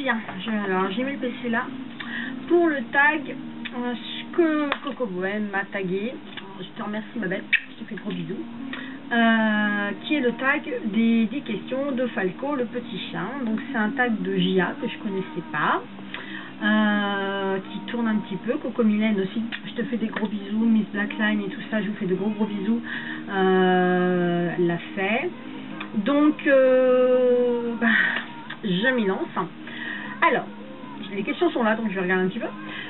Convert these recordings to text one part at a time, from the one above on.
dire. Alors j'ai mis le PC là. Pour le tag que Coco Bohème m'a tagué. Je te remercie ma belle, je te fais gros bisous. Qui est le tag des 10 questions de Falco le petit chien. Donc c'est un tag de JA que je connaissais pas. Qui tourne un petit peu. Coco Mylène aussi, je te fais des gros bisous. Miss Blackline et tout ça, je vous fais de gros bisous. Elle l'a fait. Donc je m'y lance. Alors, les questions sont là, donc je vais regarder un petit peu.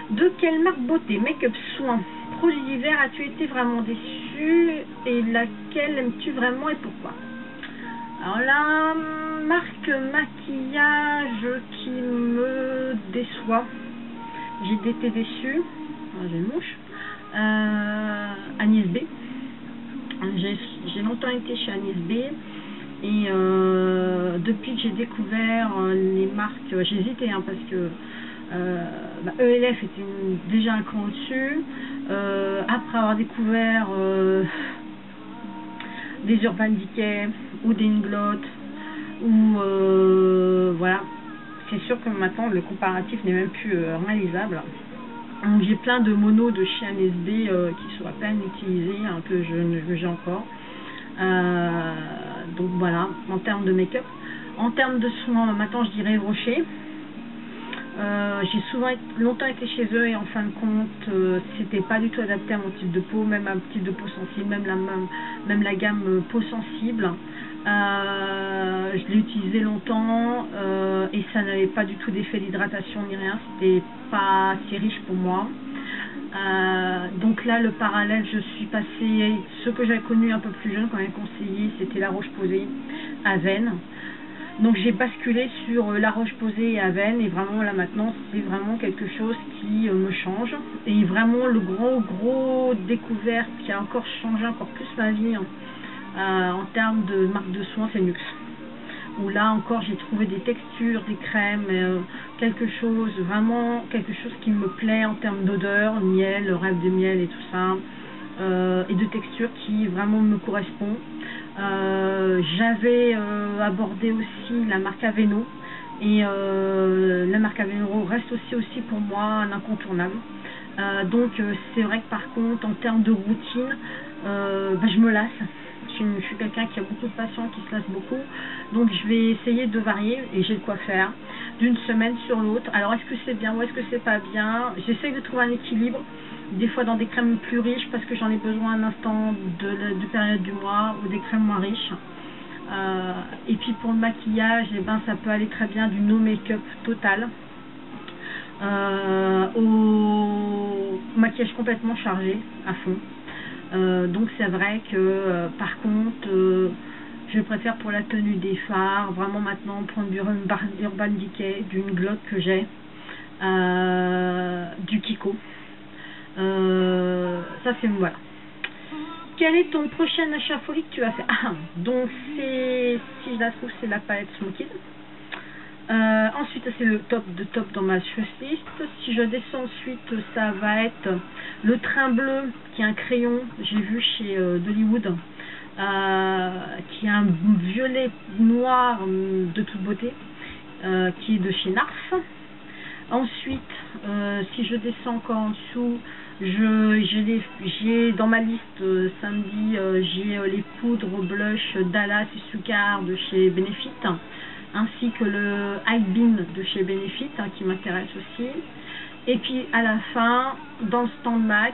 De quelle marque beauté, make-up, soins, produits d'hiver as-tu été vraiment déçu et laquelle aimes-tu vraiment et pourquoi? Alors là, marque maquillage qui me déçoit. J'ai été déçue. J'ai une mouche. Agnès B. J'ai longtemps été chez Agnès B. Et depuis que j'ai découvert les marques, j'hésitais parce que ELF était déjà un cran au-dessus. Après avoir découvert des Urban Decay ou des Inglot, ou voilà, c'est sûr que maintenant le comparatif n'est même plus réalisable. Donc j'ai plein de monos de chez Agnès B qui sont à peine utilisés, un peu j'ai encore. Donc voilà, en termes de make-up. En termes de soins, maintenant je dirais Rocher. J'ai longtemps été chez eux et en fin de compte c'était pas du tout adapté à mon type de peau, même à un type de peau sensible, même la gamme peau sensible. Je l'ai utilisé longtemps et ça n'avait pas du tout d'effet d'hydratation ni rien, c'était pas assez riche pour moi. Donc là le parallèle, je suis passée, ce que j'avais connu un peu plus jeune quand même conseillé, c'était la Roche-Posay Avène. Donc j'ai basculé sur la Roche-Posay et Avène et vraiment là maintenant c'est vraiment quelque chose qui me change. Et vraiment le gros découverte qui a encore changé encore plus ma vie en termes de marque de soins, c'est Nuxe. Où là encore j'ai trouvé des textures, des crèmes, quelque chose qui me plaît en termes d'odeur, miel, le rêve de miel et tout ça, et de texture qui vraiment me correspond. J'avais abordé aussi la marque Aveno et la marque Aveno reste aussi pour moi un incontournable. Donc c'est vrai que par contre en termes de routine, je me lasse. Je suis quelqu'un qui a beaucoup de patients, qui se lasse beaucoup, donc je vais essayer de varier et j'ai de quoi faire d'une semaine sur l'autre. Alors est-ce que c'est bien ou est-ce que c'est pas bien? J'essaie de trouver un équilibre, des fois dans des crèmes plus riches parce que j'en ai besoin à un instant de période du mois, ou des crèmes moins riches. Et puis pour le maquillage, ça peut aller très bien du no make-up total au maquillage complètement chargé à fond. Donc c'est vrai que par contre je préfère pour la tenue des fards vraiment maintenant prendre du Urban Decay, d'une Inglot que j'ai, du Kiko. Ça c'est voilà. Quel est ton prochain achat folie que tu vas faire? Donc c'est, si je la trouve, c'est la palette Smoked. Ensuite c'est le top de top dans ma wishlist. Si je descends ensuite, ça va être le train bleu qui est un crayon, j'ai vu chez Dollywood, qui est un violet noir de toute beauté, qui est de chez Nars. Ensuite si je descends encore en dessous, j'ai dans ma liste samedi, j'ai les poudres blush Dallas et Sucard de chez Benefit, ainsi que le High Beam de chez Benefit qui m'intéresse aussi. Et puis à la fin, dans le stand MAC,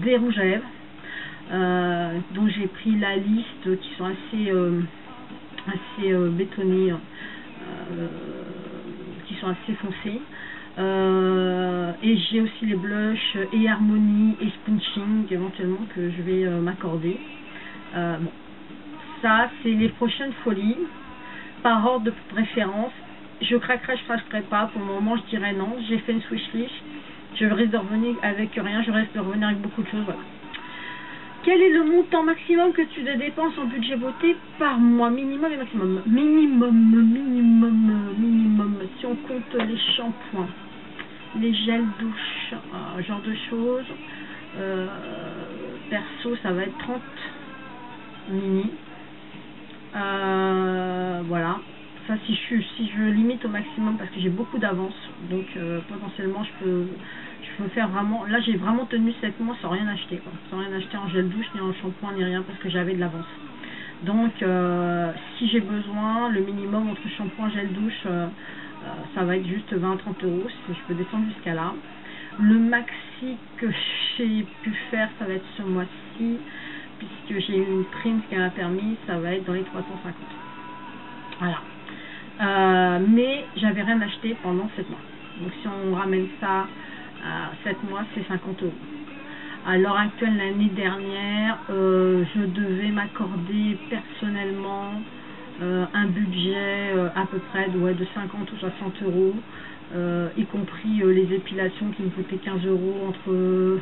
des rouges à lèvres, dont j'ai pris la liste, qui sont assez bétonnés, qui sont assez foncés. Et j'ai aussi les blushs et Harmony et Sponching éventuellement que je vais m'accorder. Bon, ça c'est les prochaines folies par ordre de préférence. Je craquerai, je craquerai pas. Pour le moment je dirais non. J'ai fait une wishlist, je risque de revenir avec rien, je risque de revenir avec beaucoup de choses. Voilà. Quel est le montant maximum que tu dépenses en budget beauté par mois? Minimum et maximum. Minimum. Si on compte les shampoings, les gels douche, genre de choses. Perso, ça va être 30 mini. Voilà. ça si je limite au maximum parce que j'ai beaucoup d'avance, donc potentiellement je peux faire vraiment, là j'ai vraiment tenu 7 mois sans rien acheter, quoi. Sans rien acheter en gel douche, ni en shampoing, ni rien, parce que j'avais de l'avance. Donc si j'ai besoin, le minimum entre shampoing et gel douche, ça va être juste 20 à 30 euros, si je peux descendre jusqu'à là. Le maxi que j'ai pu faire, ça va être ce mois-ci, puisque j'ai eu une prime qui m'a permis, ça va être dans les 350. Voilà. Mais j'avais rien acheté pendant 7 mois. Donc si on ramène ça à 7 mois, c'est 50 euros. À l'heure actuelle, l'année dernière, je devais m'accorder personnellement un budget à peu près de 50 ou 60 euros, y compris les épilations qui me coûtaient 15 euros entre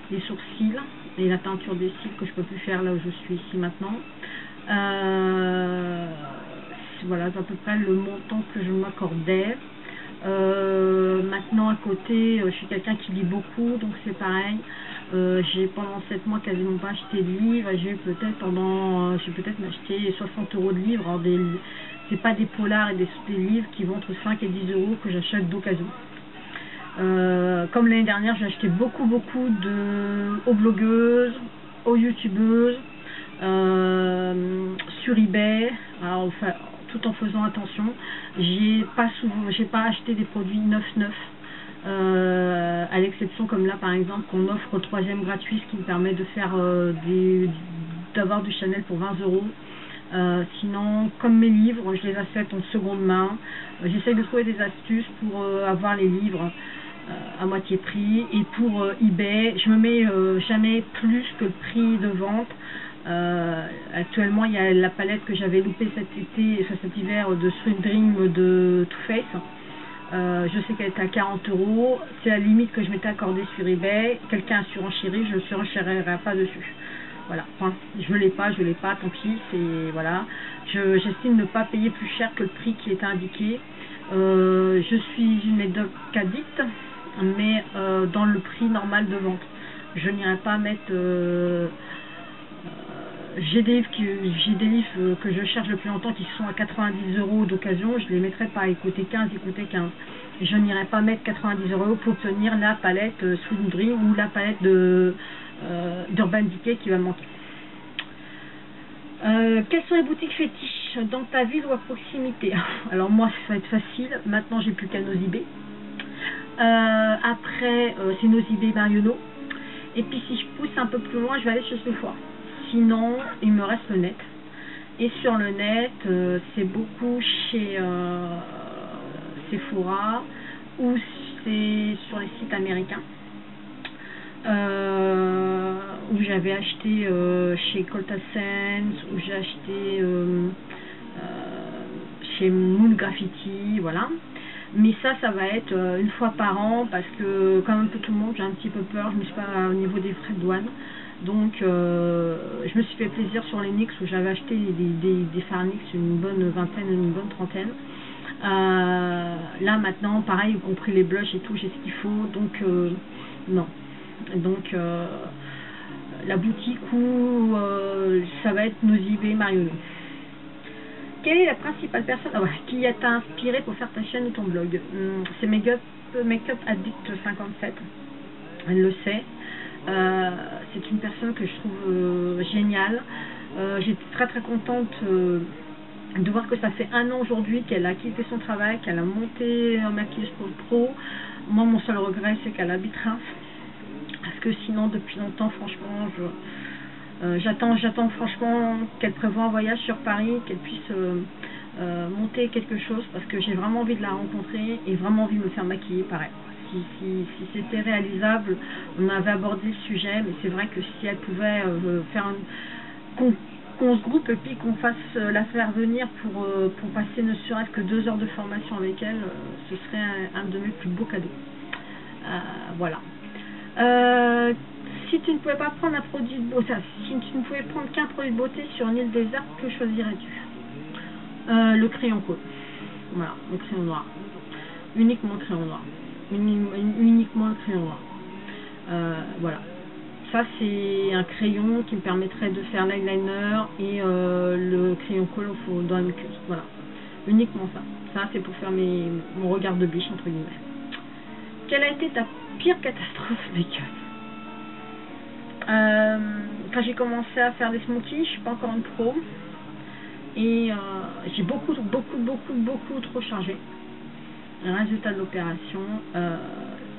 les sourcils et la teinture des cils que je peux plus faire là où je suis ici maintenant. Voilà à peu près le montant que je m'accordais. Maintenant à côté, je suis quelqu'un qui lit beaucoup, donc c'est pareil. J'ai pendant 7 mois quasiment pas acheté de livres. J'ai peut-être m'acheter 60 euros de livres. C'est pas des polars et des livres qui vont entre 5 et 10 euros que j'achète d'occasion. Comme l'année dernière, j'ai acheté beaucoup aux blogueuses, aux youtubeuses, sur eBay, alors, enfin, tout en faisant attention. J'ai pas acheté des produits neufs. À l'exception comme là par exemple qu'on offre au 3e gratuit, ce qui me permet de faire d'avoir du Chanel pour 20 euros. Sinon, comme mes livres, je les achète en seconde main. J'essaye de trouver des astuces pour avoir les livres à moitié prix. Et pour eBay, je me mets jamais plus que le prix de vente. Actuellement, il y a la palette que j'avais loupée cet hiver de Sweet Dream de Too Faced. Je sais qu'elle était à 40 euros. C'est la limite que je m'étais accordée sur eBay. Quelqu'un a surenchéri, je ne surenchérirai pas dessus. Voilà, enfin, je l'ai pas, tant pis, voilà. J'estime ne pas payer plus cher que le prix qui était indiqué. Je suis une médoc addict, mais dans le prix normal de vente. Je n'irai pas mettre... j'ai des livres que je cherche depuis longtemps qui sont à 90 euros d'occasion, je les mettrai pas, ils coûtaient 15, ils coûtaient 15. Je n'irai pas mettre 90 euros pour obtenir la palette Sweet Dream ou la palette d'Urban Decay qui va me manquer. Quelles sont les boutiques fétiches dans ta ville ou à proximité? Alors moi ça va être facile, maintenant j'ai plus qu'à Nosy-Bé. Après c'est Nosy-Bé Marionneau. Et puis si je pousse un peu plus loin, je vais aller chez Sephora. Sinon, il me reste le net. Et sur le net, c'est beaucoup chez Sephora ou c'est sur les sites américains. Où j'avais acheté chez Colta Sense, où j'ai acheté chez Moon Graffiti, voilà. Mais ça va être une fois par an parce que, comme un peu tout le monde, j'ai un petit peu peur. Je me suis pas au niveau des frais de douane. Donc je me suis fait plaisir sur les NYX où j'avais acheté des fards NYX, une bonne vingtaine, une bonne trentaine. Là maintenant pareil, y compris les blushs et tout, j'ai ce qu'il faut, donc non. Donc la boutique où ça va être Nosy-Bé Marionneau. Quelle est la principale personne qui t'a inspiré pour faire ta chaîne ou ton blog? C'est Makeup Addict 57, elle le sait. C'est une personne que je trouve géniale. J'étais très contente de voir que ça fait 1 an aujourd'hui qu'elle a quitté son travail, qu'elle a monté un maquillage pour le pro. Moi mon seul regret c'est qu'elle habite Reims, parce que sinon depuis longtemps franchement j'attends franchement qu'elle prévoie un voyage sur Paris, qu'elle puisse monter quelque chose, parce que j'ai vraiment envie de la rencontrer et vraiment envie de me faire maquiller pareil. Si c'était réalisable, on avait abordé le sujet, mais c'est vrai que si elle pouvait faire qu'on se groupe et puis qu'on fasse la faire venir pour passer ne serait-ce que 2 heures de formation avec elle, ce serait un de mes plus beaux cadeaux. Voilà. Si tu ne pouvais pas prendre un produit de beauté, si tu ne pouvais prendre qu'un produit de beauté sur une île déserte, que choisirais-tu? Le crayon colle. Voilà, le crayon noir. Uniquement le crayon noir. Uniquement le crayon noir. Voilà. Ça c'est un crayon qui me permettrait de faire l'eyeliner et le crayon colle dans la muqueuse. Voilà. uniquement ça. Ça, c'est pour faire mon regard de biche, entre guillemets. Quelle a été ta pire catastrophe make-up? Quand j'ai commencé à faire des smokies, je suis pas encore une pro. Et j'ai beaucoup trop chargé. Le résultat de l'opération,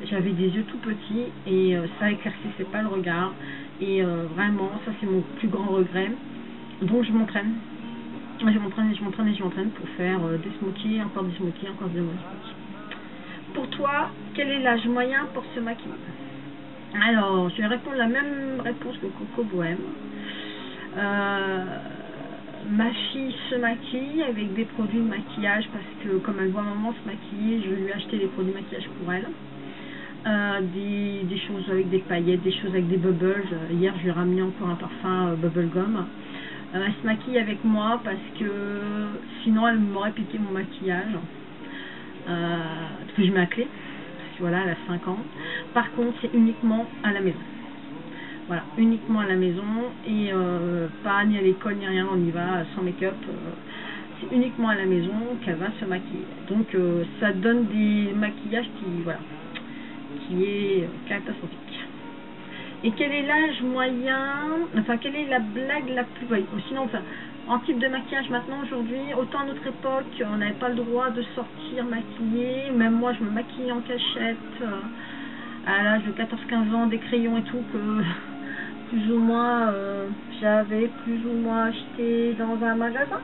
j'avais des yeux tout petits et ça éclaircissait pas le regard. Et vraiment, ça c'est mon plus grand regret. Donc je m'entraîne. Je m'entraîne pour faire des smokies, encore des smokies, encore des smokies. Pour toi, quel est l'âge moyen pour se maquiller? Alors, je vais répondre la même réponse que Coco Bohème. Ma fille se maquille avec des produits de maquillage parce que comme elle voit maman se maquiller, je vais lui acheter des produits de maquillage pour elle. Des choses avec des paillettes, des choses avec des bubbles. Hier, je lui ai ramené encore un parfum Bubblegum. Elle se maquille avec moi parce que sinon elle m'aurait piqué mon maquillage. Parce que je mets la clé. Parce que voilà, elle a 5 ans. Par contre, c'est uniquement à la maison. Voilà, uniquement à la maison et pas ni à l'école ni rien, on y va sans make-up. C'est uniquement à la maison qu'elle va se maquiller. Donc ça donne des maquillages qui est catastrophique. Et quel est l'âge moyen, enfin quelle est la blague la plus... sinon, enfin, en type de maquillage maintenant aujourd'hui, autant à notre époque, on n'avait pas le droit de sortir maquillée, même moi je me maquillais en cachette à l'âge de 14-15 ans, des crayons et tout que plus ou moins j'avais plus ou moins acheté dans un magasin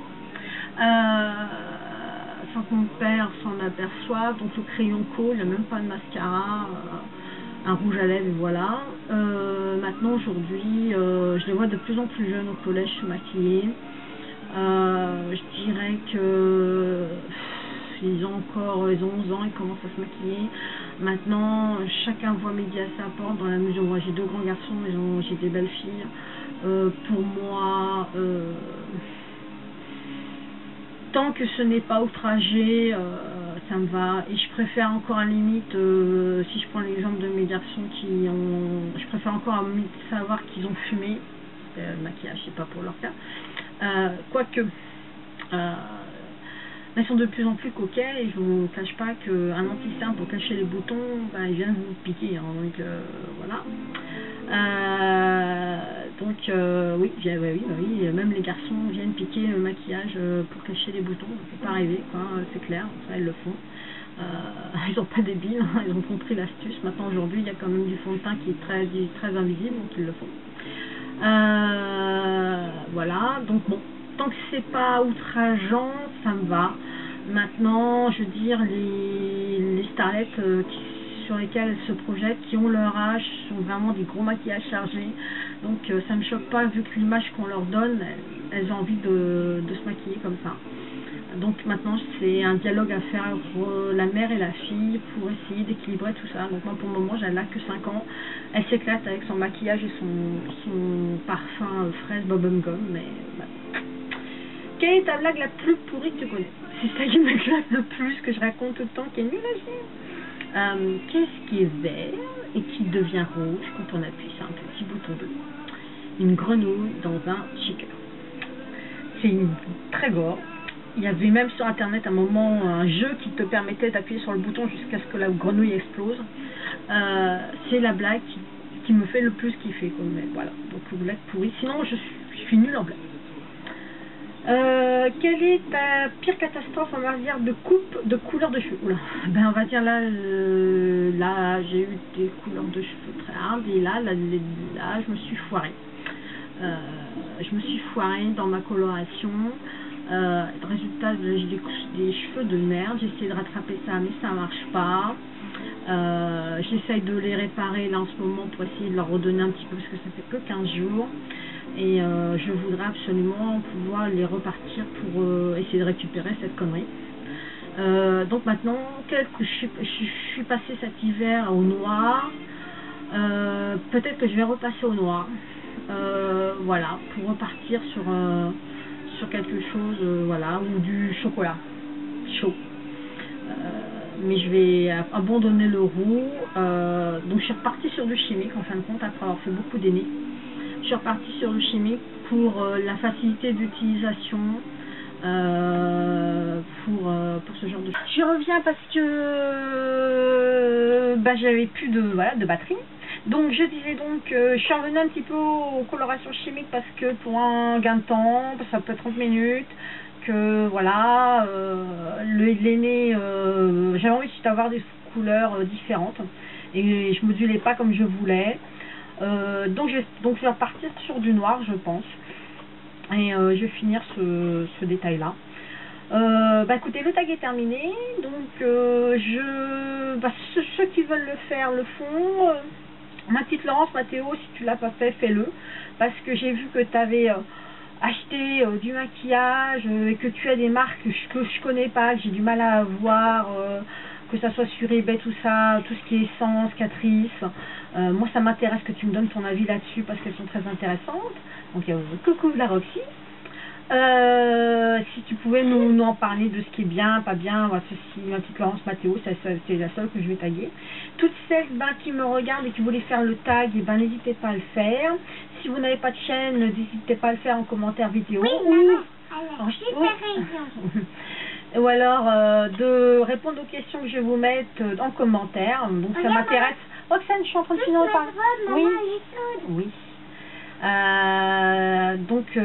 sans que mon père s'en aperçoive. Donc le crayon colle, il n'y a même pas de mascara, un rouge à lèvres et voilà. Maintenant aujourd'hui je les vois de plus en plus jeunes au collège se maquiller. Je dirais que ils ont 11 ans, ils commencent à se maquiller. Maintenant, chacun voit midi à sa porte, dans la mesure où j'ai 2 grands garçons, j'ai des belles filles. Pour moi, tant que ce n'est pas outragé, ça me va. Et je préfère encore à la limite, si je prends l'exemple de mes garçons je préfère encore à la limite savoir qu'ils ont fumé. Le maquillage, c'est pas pour leur cas. Quoique... ils sont de plus en plus coquets et je vous cache pas qu'un anti-cerne pour cacher les boutons, ils viennent vous piquer, hein, donc voilà. Oui, même les garçons viennent piquer le maquillage pour cacher les boutons, ça peut pas arriver, c'est clair, ça ils le font. Ils sont pas débiles, hein, ils ont compris l'astuce. Maintenant aujourd'hui il y a quand même du fond de teint qui est très invisible, donc ils le font. Voilà, donc bon. Tant que c'est pas outrageant, ça me va. Maintenant, je veux dire, les starlettes sur lesquelles elles se projettent, qui ont leur âge, sont vraiment des gros maquillages chargés. Donc ça me choque pas, vu que l'image qu'on leur donne, elles ont envie de se maquiller comme ça. Donc maintenant, c'est un dialogue à faire entre la mère et la fille pour essayer d'équilibrer tout ça. Donc moi, pour le moment, elle n'a que 5 ans. Elle s'éclate avec son maquillage et son parfum fraise bubblegum, mais... Voilà. Quelle est ta blague la plus pourrie que tu connais? C'est ça qui m'éclate le plus, que je raconte tout le temps, qui est nul à chier. Qu'est-ce qui est vert et qui devient rouge quand on appuie sur un petit bouton bleu? Une grenouille dans un shaker. C'est une très gore. Il y avait même sur internet un moment un jeu qui te permettait d'appuyer sur le bouton jusqu'à ce que la grenouille explose. C'est la blague qui me fait le plus kiffer. Voilà, donc blague pourrie. Sinon je suis nulle en blague. Quelle est ta pire catastrophe en matière de coupe de couleur de cheveux? Oula. On va dire là j'ai eu des couleurs de cheveux très hardes et là je me suis foirée. Je me suis foirée dans ma coloration. Résultat, j'ai des cheveux de merde. J'ai essayé de rattraper ça, mais ça marche pas. J'essaye de les réparer là en ce moment pour essayer de leur redonner un petit peu parce que ça fait que 15 jours. Et je voudrais absolument pouvoir les repartir pour essayer de récupérer cette connerie. Donc maintenant, je suis passée cet hiver au noir. Peut-être que je vais repasser au noir. Voilà, pour repartir sur quelque chose, voilà, ou du chocolat chaud. Mais je vais abandonner le roux. Donc je suis repartie sur du chimique en fin de compte après avoir fait beaucoup d'aînés. Je suis repartie sur le chimique pour la facilité d'utilisation. pour ce genre de choses. Je reviens parce que j'avais plus de batterie. Donc je disais donc, je suis revenue un petit peu aux colorations chimiques parce que pour un gain de temps, ça peut être 30 minutes, que voilà, l'aîné, j'avais envie d'avoir des couleurs différentes et je modulais pas comme je voulais. Donc je vais repartir sur du noir, je pense, et je vais finir ce détail là. Écoutez, le tag est terminé, donc ceux qui veulent le faire le font. Ma petite Laurence, Mathéo, si tu l'as pas fait, fais-le, parce que j'ai vu que tu avais acheté du maquillage et que tu as des marques que je connais pas, que j'ai du mal à voir, que ça soit sur eBay, tout ça, tout ce qui est essence, Catrice. Moi, ça m'intéresse que tu me donnes ton avis là-dessus parce qu'elles sont très intéressantes. Donc, coucou la Roxy. Si tu pouvais nous en parler de ce qui est bien, pas bien, voilà, ceci, ma petite Laurence Mathéo, c'est la seule que je vais taguer. Toutes celles qui me regardent et qui voulaient faire le tag, n'hésitez pas à le faire. Si vous n'avez pas de chaîne, n'hésitez pas à le faire en commentaire vidéo. Oui, ou alors de répondre aux questions que je vais vous mettre en commentaire. Donc ça m'intéresse. Roxane, je suis en train de finir de parler. Oui. Donc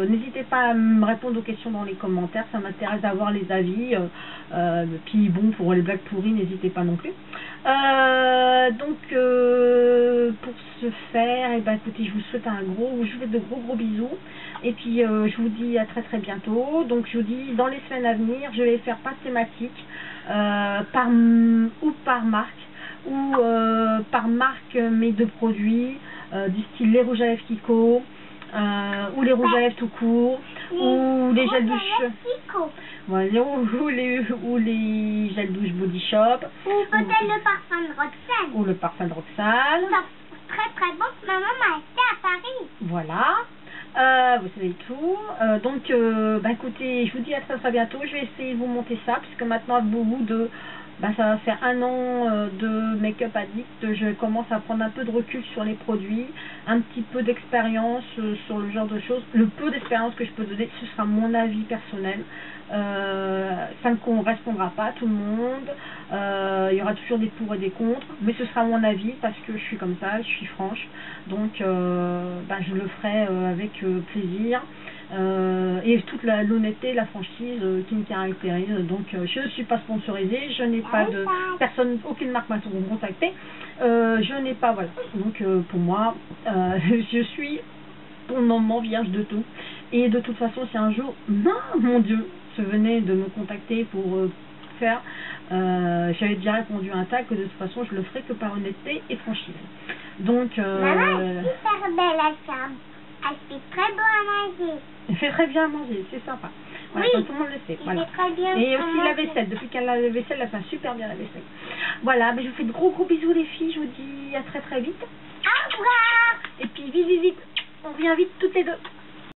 n'hésitez pas à me répondre aux questions dans les commentaires, ça m'intéresse d'avoir les avis, puis bon, pour les blagues pourries, n'hésitez pas non plus. Pour ce faire, écoutez, je vous souhaite de gros bisous, et puis je vous dis à très bientôt. Donc je vous dis, dans les semaines à venir, je vais faire pas thématique, par marque, ou par marque mais de produits, du style les rouges à lèvres Kiko, ou les rouges à lèvres tout court, ou les gels douche, voilà, ou les gels douche Body Shop, ou peut-être le parfum de Roxane, très bon, ma maman a été à Paris. Voilà. Vous savez tout. Écoutez, je vous dis à très bientôt. Je vais essayer de vous monter ça, puisque maintenant, au bout de ça va faire 1 an de Make-up Addict. Je commence à prendre un peu de recul sur les produits, un petit peu d'expérience sur le genre de choses. Le peu d'expérience que je peux donner, ce sera mon avis personnel. Ça ne correspondra pas à tout le monde. Il y aura toujours des pour et des contre, mais ce sera mon avis parce que je suis comme ça, je suis franche. Donc je le ferai avec plaisir. Et toute l'honnêteté, la franchise qui me caractérise. Donc je ne suis pas sponsorisée, je n'ai pas de personne, aucune marque m'a contacté, je n'ai pas, voilà. Donc pour moi, je suis pour le moment vierge de tout. Et de toute façon, si un jour, mon Dieu, se venait de me contacter pour faire, j'avais déjà répondu à un tag que de toute façon je le ferai que par honnêteté et franchise. Donc maman est super belle, elle fait très bon à manger. Elle fait très bien à manger, c'est sympa. Voilà, oui, tout le monde le sait. Voilà. Très bien. Et aussi la vaisselle, depuis qu'elle a la vaisselle, elle fait super bien la vaisselle. Voilà, je vous fais de gros bisous les filles, je vous dis à très vite. Au revoir. Et puis vite, on revient vite toutes les deux.